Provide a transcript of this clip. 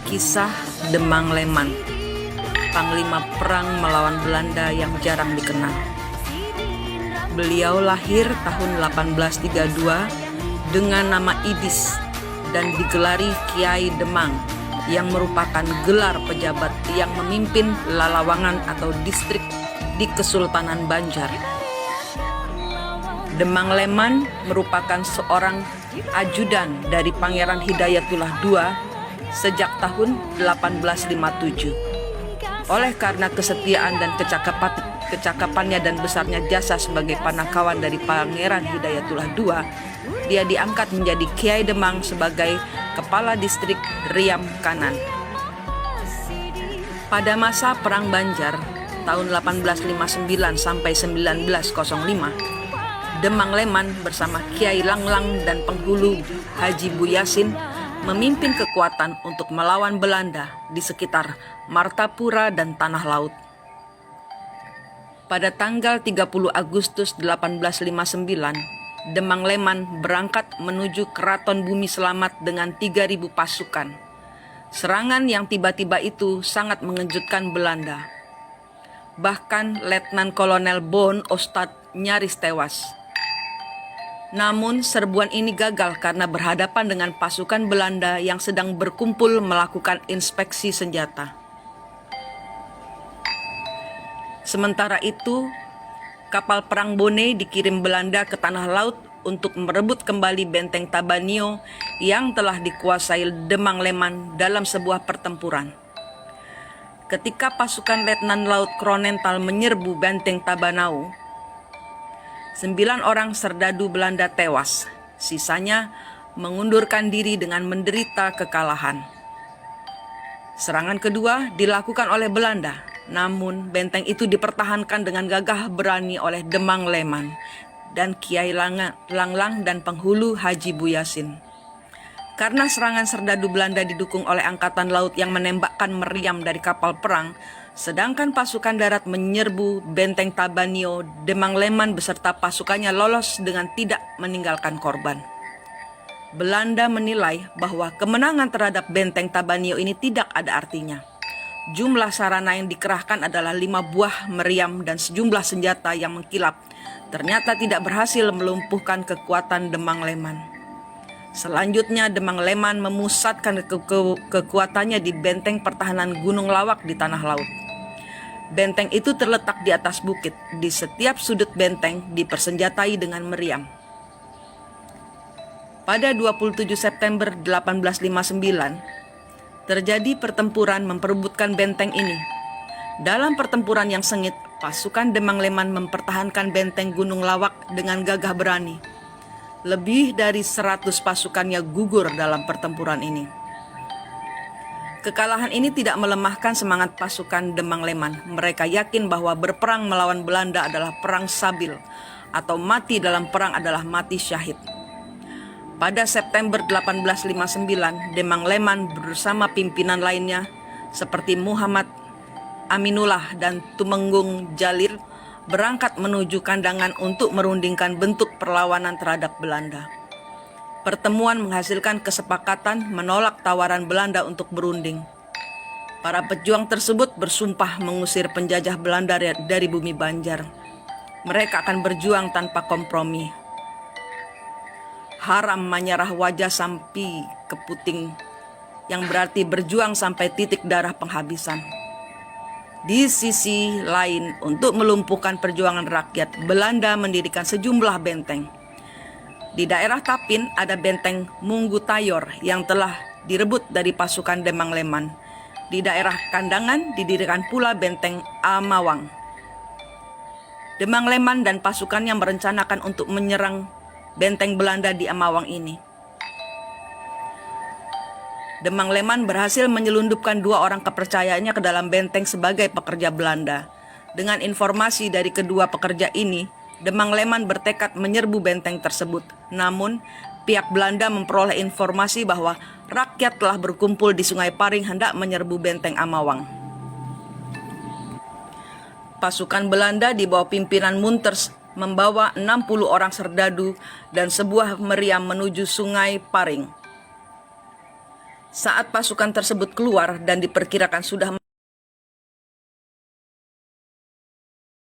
Kisah Demang Leman, panglima perang melawan Belanda yang jarang dikenal. Beliau lahir tahun 1832 dengan nama Idis dan digelari Kiai Demang, yang merupakan gelar pejabat yang memimpin lalawangan atau distrik di Kesultanan Banjar. Demang Leman merupakan seorang ajudan dari Pangeran Hidayatullah II sejak tahun 1857. Oleh karena kesetiaan dan kecakapannya dan besarnya jasa sebagai panakawan dari Pangeran Hidayatullah II, dia diangkat menjadi Kiai Demang sebagai Kepala Distrik Riam Kanan. Pada masa Perang Banjar tahun 1859 sampai 1905, Demang Leman bersama Kiai Langlang dan penghulu Haji Buyasin memimpin kekuatan untuk melawan Belanda di sekitar Martapura dan Tanah Laut. Pada tanggal 30 Agustus 1859, Demang Leman berangkat menuju Keraton Bumi Selamat dengan 3.000 pasukan. Serangan yang tiba-tiba itu sangat mengejutkan Belanda. Bahkan Letnan Kolonel Boon Ostad nyaris tewas. Namun serbuan ini gagal karena berhadapan dengan pasukan Belanda yang sedang berkumpul melakukan inspeksi senjata. Sementara itu, kapal perang Bone dikirim Belanda ke Tanah Laut untuk merebut kembali benteng Tabanio yang telah dikuasai Demang Leman dalam sebuah pertempuran. Ketika pasukan Letnan Laut Kronental menyerbu benteng Tabanau, 9 orang serdadu Belanda tewas, sisanya mengundurkan diri dengan menderita kekalahan. Serangan kedua dilakukan oleh Belanda, namun benteng itu dipertahankan dengan gagah berani oleh Demang Leman dan Kiai Langlang dan penghulu Haji Buyasin. Karena serangan serdadu Belanda didukung oleh angkatan laut yang menembakkan meriam dari kapal perang, sedangkan pasukan darat menyerbu benteng Tabanio, Demang Leman beserta pasukannya lolos dengan tidak meninggalkan korban. Belanda menilai bahwa kemenangan terhadap benteng Tabanio ini tidak ada artinya. Jumlah sarana yang dikerahkan adalah 5 buah meriam dan sejumlah senjata yang mengkilap. Ternyata tidak berhasil melumpuhkan kekuatan Demang Leman. Selanjutnya Demang Leman memusatkan kekuatannya di benteng pertahanan Gunung Lawak di Tanah Laut. Benteng itu terletak di atas bukit. Di setiap sudut benteng dipersenjatai dengan meriam. Pada 27 September 1859, terjadi pertempuran memperebutkan benteng ini. Dalam pertempuran yang sengit, pasukan Demang Leman mempertahankan benteng Gunung Lawak dengan gagah berani. Lebih dari 100 pasukannya gugur dalam pertempuran ini. Kekalahan ini tidak melemahkan semangat pasukan Demang Leman. Mereka yakin bahwa berperang melawan Belanda adalah perang sabil, atau mati dalam perang adalah mati syahid. Pada September 1859, Demang Leman bersama pimpinan lainnya seperti Muhammad Aminullah dan Tumenggung Jalil berangkat menuju Kandangan untuk merundingkan bentuk perlawanan terhadap Belanda. Pertemuan menghasilkan kesepakatan menolak tawaran Belanda untuk berunding. Para pejuang tersebut bersumpah mengusir penjajah Belanda dari bumi Banjar. Mereka akan berjuang tanpa kompromi. Haram menyerah wajah sampai ke puting, yang berarti berjuang sampai titik darah penghabisan. Di sisi lain, untuk melumpuhkan perjuangan rakyat, Belanda mendirikan sejumlah benteng. Di daerah Tapin ada benteng Munggu Tayor yang telah direbut dari pasukan Demang Leman. Di daerah Kandangan didirikan pula benteng Amawang. Demang Leman dan pasukannya merencanakan untuk menyerang benteng Belanda di Amawang ini. Demang Leman berhasil menyelundupkan 2 orang kepercayaannya ke dalam benteng sebagai pekerja Belanda. Dengan informasi dari kedua pekerja ini, Demang Leman bertekad menyerbu benteng tersebut. Namun, pihak Belanda memperoleh informasi bahwa rakyat telah berkumpul di Sungai Paring hendak menyerbu benteng Amawang. Pasukan Belanda di bawah pimpinan Munters membawa 60 orang serdadu dan sebuah meriam menuju Sungai Paring. Saat pasukan tersebut keluar dan diperkirakan sudah